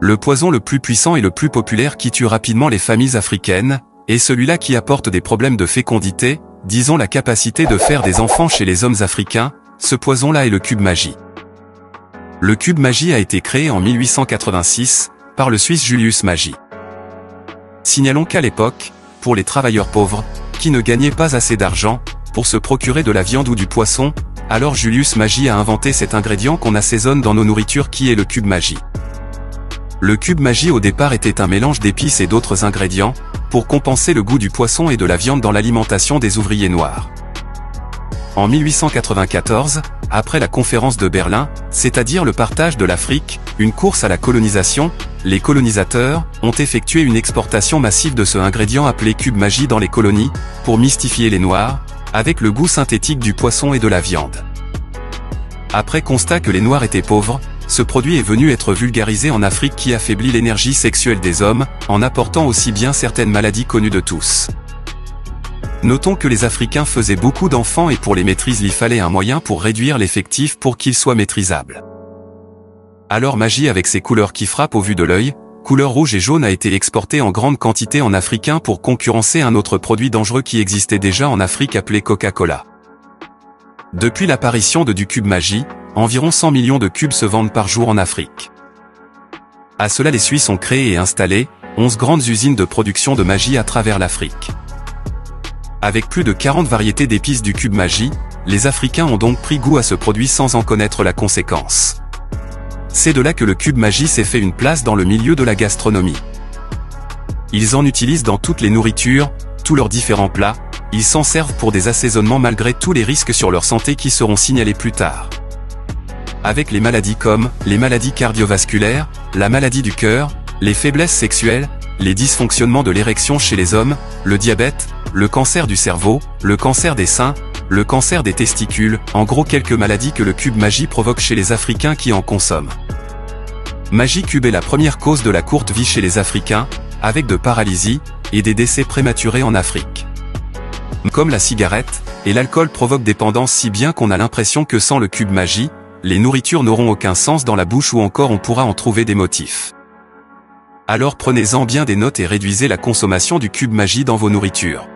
Le poison le plus puissant et le plus populaire qui tue rapidement les familles africaines, est celui-là qui apporte des problèmes de fécondité, disons la capacité de faire des enfants chez les hommes africains. Ce poison-là est le cube magie. Le cube magie a été créé en 1886, par le Suisse Julius Magie. Signalons qu'à l'époque, pour les travailleurs pauvres, qui ne gagnaient pas assez d'argent, pour se procurer de la viande ou du poisson, alors Julius Magie a inventé cet ingrédient qu'on assaisonne dans nos nourritures qui est le cube magie. Le cube magie au départ était un mélange d'épices et d'autres ingrédients, pour compenser le goût du poisson et de la viande dans l'alimentation des ouvriers noirs. En 1894, après la conférence de Berlin, c'est-à-dire le partage de l'Afrique, une course à la colonisation, les colonisateurs ont effectué une exportation massive de ce ingrédient appelé cube magie dans les colonies, pour mystifier les Noirs, avec le goût synthétique du poisson et de la viande. Après constat que les Noirs étaient pauvres, ce produit est venu être vulgarisé en Afrique qui affaiblit l'énergie sexuelle des hommes, en apportant aussi bien certaines maladies connues de tous. Notons que les Africains faisaient beaucoup d'enfants et pour les maîtriser il fallait un moyen pour réduire l'effectif pour qu'ils soient maîtrisables. Alors magie avec ses couleurs qui frappent au vu de l'œil, couleur rouge et jaune a été exportée en grande quantité en Africain pour concurrencer un autre produit dangereux qui existait déjà en Afrique appelé Coca-Cola. Depuis l'apparition du cube magie, environ 100 millions de cubes se vendent par jour en Afrique. À cela les Suisses ont créé et installé 11 grandes usines de production de magie à travers l'Afrique. Avec plus de 40 variétés d'épices du cube magie, les Africains ont donc pris goût à ce produit sans en connaître la conséquence. C'est de là que le cube magie s'est fait une place dans le milieu de la gastronomie. Ils en utilisent dans toutes les nourritures, tous leurs différents plats, ils s'en servent pour des assaisonnements malgré tous les risques sur leur santé qui seront signalés plus tard. Avec les maladies comme les maladies cardiovasculaires, la maladie du cœur, les faiblesses sexuelles, les dysfonctionnements de l'érection chez les hommes, le diabète, le cancer du cerveau, le cancer des seins, le cancer des testicules, en gros quelques maladies que le cube magie provoque chez les Africains qui en consomment. Magie cube est la première cause de la courte vie chez les Africains, avec de paralysie, et des décès prématurés en Afrique. Comme la cigarette, et l'alcool provoquent dépendance si bien qu'on a l'impression que sans le cube magie, les nourritures n'auront aucun sens dans la bouche ou encore on pourra en trouver des motifs. Alors prenez-en bien des notes et réduisez la consommation du cube magie dans vos nourritures.